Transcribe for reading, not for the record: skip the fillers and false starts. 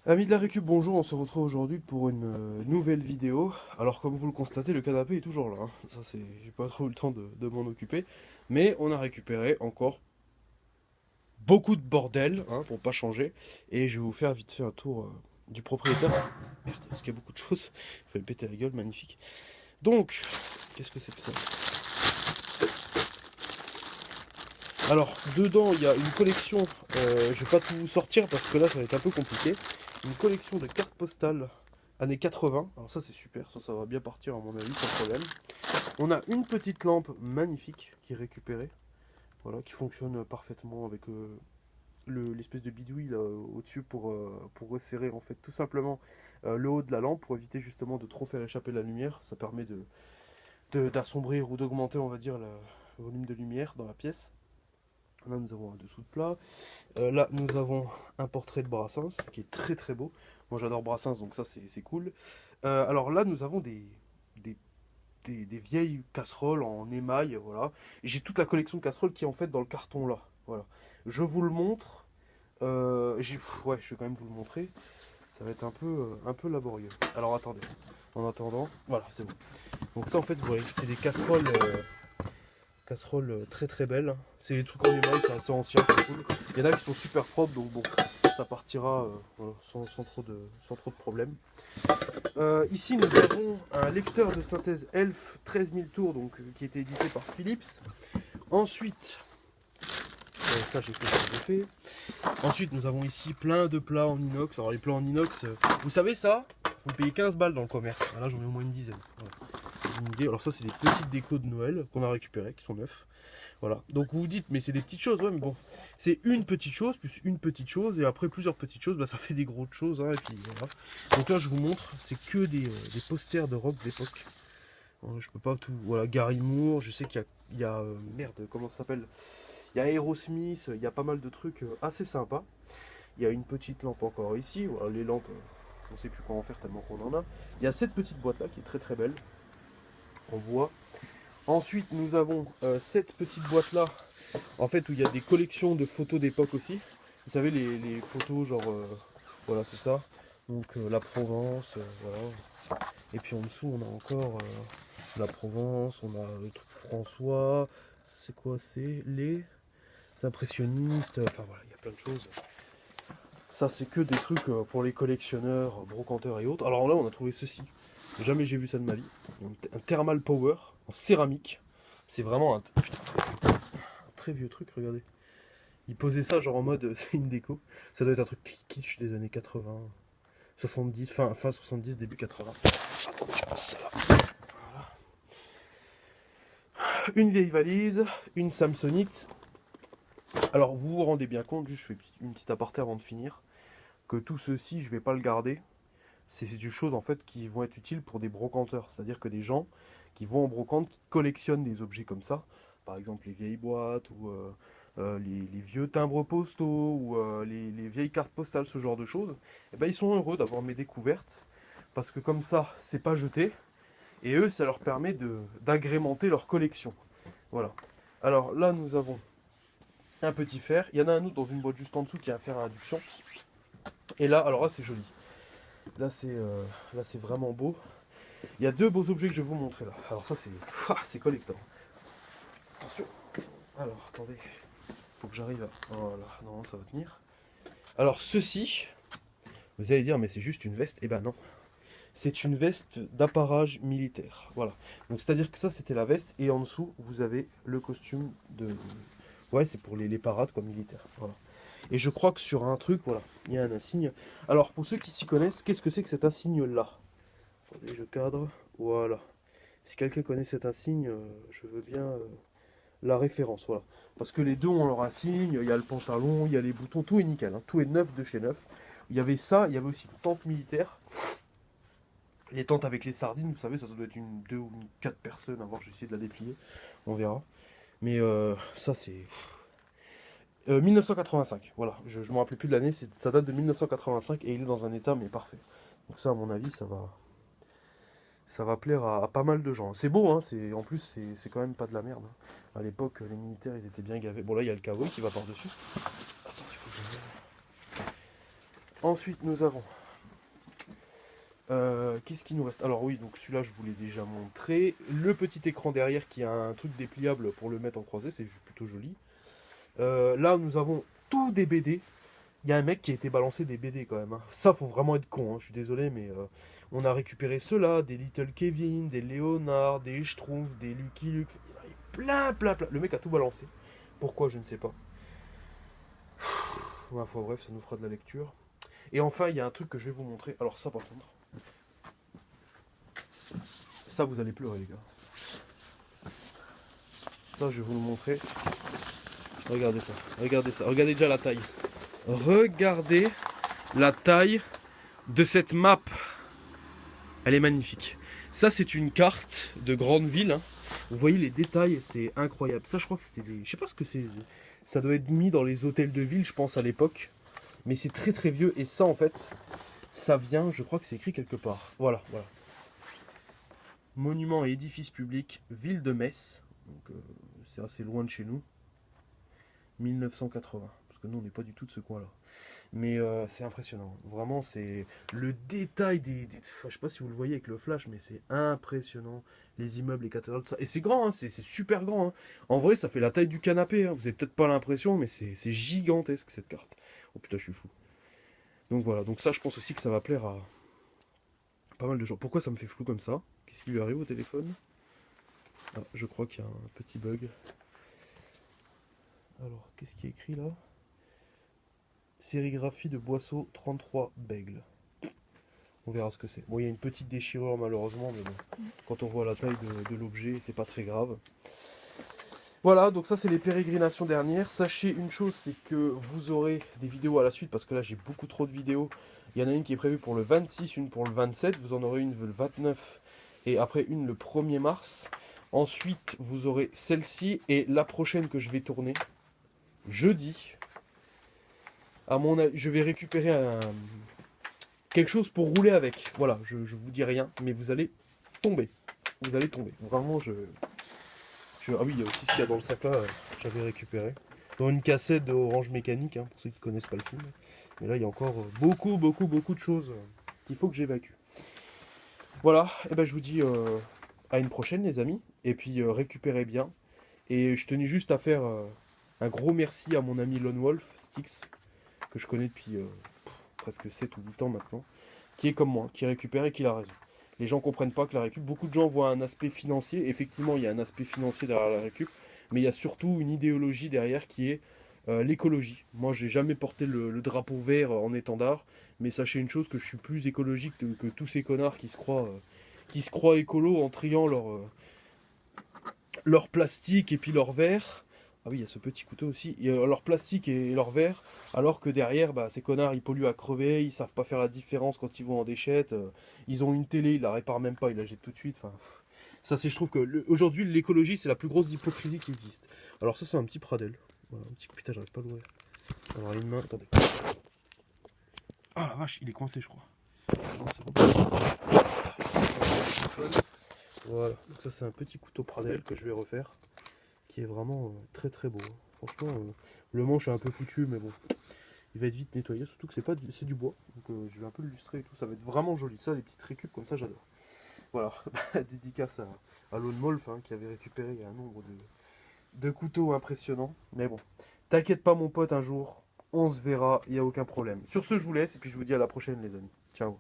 Amis de la récup, bonjour, on se retrouve aujourd'hui pour une nouvelle vidéo. Alors comme vous le constatez, le canapé est toujours là, hein. Ça c'est, j'ai pas trop eu le temps de m'en occuper. Mais on a récupéré encore beaucoup de bordel, hein, pour pas changer. Et je vais vous faire vite fait un tour du propriétaire. Merde, parce qu'il y a beaucoup de choses. Il fallait péter la gueule, magnifique. Donc, qu'est-ce que c'est que ça? Alors, dedans, il y a une collection, je vais pas tout vous sortir parce que là, ça va être un peu compliqué. Une collection de cartes postales années 80. Alors ça, c'est super, ça va bien partir à mon avis, sans problème. On a une petite lampe magnifique qui est récupérée, voilà, qui fonctionne parfaitement avec l'espèce de bidouille là, au-dessus pour resserrer en fait tout simplement le haut de la lampe pour éviter justement de trop faire échapper la lumière. Ça permet d'assombrir ou d'augmenter, on va dire, le volume de lumière dans la pièce. Là, nous avons un dessous de plat. Là, nous avons un portrait de Brassens qui est très très beau. Moi, j'adore Brassens, donc ça, c'est cool. Alors là, nous avons des, des vieilles casseroles en émail, voilà. J'ai toute la collection de casseroles qui est en fait dans le carton là. Voilà. Je vous le montre. Ouais, je vais quand même vous le montrer. Ça va être un peu laborieux. Alors attendez. En attendant, voilà, c'est bon. Donc ça, en fait, vous voyez, c'est des casseroles très très belles. C'est des trucs en émail, c'est assez ancien, c'est cool. Il y en a qui sont super propres, donc bon, ça partira voilà, sans trop de problèmes. Ici, nous avons un lecteur de synthèse ELF 13 000 tours, donc, qui a été édité par Philips. Ensuite, ça j'ai fait. Ensuite, nous avons ici plein de plats en inox. Alors les plats en inox, vous savez ça, vous payez 15 balles dans le commerce. Là, j'en ai au moins une dizaine. Voilà. Une idée. Alors ça, c'est des petites décos de Noël qu'on a récupérées, qui sont neufs. Voilà. Donc vous vous dites, mais c'est des petites choses, ouais, mais bon, c'est une petite chose plus une petite chose, et après plusieurs petites choses, bah, ça fait des grosses choses, hein, et puis voilà. Donc là, je vous montre, c'est que des posters de rock d'époque. Je peux pas tout. Voilà, Gary Moore, je sais qu'il y a merde, comment ça s'appelle? Il y a Aerosmith, il y a pas mal de trucs assez sympas. Il y a une petite lampe encore ici. Voilà, les lampes, on sait plus quoi en faire tellement qu'on en a. Il y a cette petite boîte là qui est très très belle en bois. Ensuite, nous avons cette petite boîte là, en fait, où il y a des collections de photos d'époque aussi. Vous savez, les photos, genre, voilà, c'est ça. Donc, la Provence, voilà. Et puis en dessous, on a encore la Provence, on a le truc François. C'est quoi? C'est les impressionnistes. Enfin, voilà, il y a plein de choses. Ça, c'est que des trucs pour les collectionneurs, brocanteurs et autres. Alors là, on a trouvé ceci. Jamais j'ai vu ça de ma vie. Un Thermal Power en céramique. C'est vraiment un très vieux truc, regardez. Il posait ça genre en mode c'est une déco. Ça doit être un truc kitsch des années 80, 70, fin 70, début 80. Attends, je passe ça là. Une vieille valise, une Samsonite. Alors vous vous rendez bien compte, juste je fais une petite aparté avant de finir, que tout ceci je vais pas le garder. C'est des choses en fait qui vont être utiles pour des brocanteurs. C'est-à-dire que des gens qui vont en brocante, qui collectionnent des objets comme ça, par exemple les vieilles boîtes ou les vieux timbres postaux ou les vieilles cartes postales, ce genre de choses, et ben, ils sont heureux d'avoir mes découvertes parce que comme ça, c'est pas jeté et eux, ça leur permet d'agrémenter leur collection. Voilà. Alors là, nous avons un petit fer. Il y en a un autre dans une boîte juste en dessous qui a un fer à induction. Et là, alors là, c'est joli. Là, c'est vraiment beau. Il y a deux beaux objets que je vais vous montrer là. Alors ça, c'est collector. Attention. Alors, attendez. Faut que j'arrive à... Voilà, non, ça va tenir. Alors, ceci, vous allez dire, mais c'est juste une veste. Eh ben non. C'est une veste d'apparage militaire. Voilà. Donc, c'est-à-dire que ça, c'était la veste. Et en dessous, vous avez le costume de... Ouais, c'est pour les parades, quoi, militaires. Voilà. Et je crois que sur un truc, voilà, il y a un insigne. Alors, pour ceux qui s'y connaissent, qu'est-ce que c'est que cet insigne-là? Attendez, je cadre. Voilà. Si quelqu'un connaît cet insigne, je veux bien la référence, voilà. Parce que les deux ont leur insigne, il y a le pantalon, il y a les boutons, tout est nickel, hein, tout est neuf de chez neuf. Il y avait ça, il y avait aussi une tente militaire. Les tentes avec les sardines, vous savez, ça doit être une, deux ou une, quatre personnes. À voir, je vais essayer de la déplier, on verra. Mais ça, c'est 1985, voilà. Je ne me rappelle plus de l'année, ça date de 1985 et il est dans un état mais parfait. Donc ça, à mon avis, ça va plaire à pas mal de gens. C'est beau, hein, en plus, c'est quand même pas de la merde, hein. À l'époque, les militaires, ils étaient bien gavés. Bon, là, il y a le cowboy qui va par-dessus. Attends, il faut que je... Ensuite, nous avons... qu'est-ce qu'il nous reste? Alors oui, donc celui-là, je vous l'ai déjà montré. Le petit écran derrière qui a un truc dépliable pour le mettre en croisé, c'est plutôt joli. Là, nous avons tous des BD. Il y a un mec qui a été balancé des BD quand même. Hein. Ça, faut vraiment être con, hein. Je suis désolé, mais on a récupéré ceux-là, des Little Kevin, des Léonard, des Schtroumpfs, des Lucky Luke. Il y a plein. Le mec a tout balancé. Pourquoi, je ne sais pas. Ouais, enfin, bref, ça nous fera de la lecture. Et enfin, il y a un truc que je vais vous montrer. Alors ça, par contre, ça, vous allez pleurer, les gars. Ça, je vais vous le montrer. Regardez ça. Regardez déjà la taille. Regardez la taille de cette map. Elle est magnifique. Ça, c'est une carte de grande ville. Hein. Vous voyez les détails, c'est incroyable. Ça, je crois que c'était des... Je sais pas ce que c'est. Ça doit être mis dans les hôtels de ville, je pense, à l'époque. Mais c'est très vieux. Et ça, en fait, ça vient, je crois que c'est écrit quelque part. Voilà. Monument et édifice public, ville de Metz. Donc, c'est assez loin de chez nous. 1980. Parce que nous, on n'est pas du tout de ce coin-là. Mais c'est impressionnant. Vraiment, c'est le détail des... Je sais pas si vous le voyez avec le flash, mais c'est impressionnant. Les immeubles, les cathédrales, tout ça. Et c'est grand, hein, c'est super grand. Hein. En vrai, ça fait la taille du canapé. Hein. Vous avez peut-être pas l'impression, mais c'est gigantesque, cette carte. Oh putain, je suis fou. Donc voilà. Donc ça, je pense aussi que ça va plaire à pas mal de gens. Pourquoi ça me fait flou comme ça? Qu'est-ce qui lui arrive au téléphone? Ah, je crois qu'il y a un petit bug. Alors, qu'est-ce qui est écrit là? Sérigraphie de Boisseau 33 Bègle. On verra ce que c'est. Bon, il y a une petite déchirure malheureusement, mais bon, quand on voit la taille de l'objet, c'est pas très grave. Voilà, donc ça c'est les pérégrinations dernières. Sachez une chose, c'est que vous aurez des vidéos à la suite, parce que là j'ai beaucoup trop de vidéos. Il y en a une qui est prévue pour le 26, une pour le 27, vous en aurez une le 29, et après une le 1er mars. Ensuite, vous aurez celle-ci, et la prochaine que je vais tourner, jeudi. À mon avis, je vais récupérer quelque chose pour rouler avec. Voilà, je vous dis rien, mais vous allez tomber. Vous allez tomber. Vraiment, ah oui, il y a aussi ce qu'il y a dans le sac là, j'avais récupéré. Dans une cassette de Orange Mécanique, hein, pour ceux qui ne connaissent pas le film. Mais là, il y a encore beaucoup de choses qu'il faut que j'évacue. Voilà, et ben je vous dis à une prochaine les amis. Et puis récupérez bien. Et je tenais juste à faire un gros merci à mon ami Lone Wolf, Styx, que je connais depuis presque 7 ou 8 ans maintenant, qui est comme moi, qui récupère et qui a raison. Les gens ne comprennent pas que la récup, beaucoup de gens voient un aspect financier, effectivement il y a un aspect financier derrière la récup, mais il y a surtout une idéologie derrière qui est l'écologie. Moi j'ai jamais porté le drapeau vert en étendard, mais sachez une chose, que je suis plus écologique que tous ces connards qui se croient écolos en triant leur plastique et puis leur verre. Ah oui, il y a ce petit couteau aussi. Il y a leur plastique et leur verre, alors que derrière, bah, ces connards, ils polluent à crever, ils savent pas faire la différence quand ils vont en déchettent. Ils ont une télé, ils la réparent même pas, ils la jettent tout de suite. Enfin, ça, je trouve que aujourd'hui, l'écologie, c'est la plus grosse hypocrisie qui existe. Alors ça, c'est un petit Pradel. Voilà, un petit... Putain, j'arrive pas à l'ouvrir. Alors, une main, attendez. Ah la vache, il est coincé, je crois. Non, c'est bon. Voilà, donc ça, c'est un petit couteau Pradel que je vais refaire, qui est vraiment très beau. Franchement, le manche est un peu foutu, mais bon, il va être vite nettoyé, surtout que c'est du bois, donc je vais un peu l'illustrer et tout, ça va être vraiment joli. Ça, les petites récup comme ça, j'adore. Voilà, dédicace à Lone Wolf, hein, qui avait récupéré un nombre de couteaux impressionnants. Mais bon, t'inquiète pas mon pote, un jour, on se verra, il n'y a aucun problème. Sur ce, je vous laisse, et puis je vous dis à la prochaine les amis. Ciao.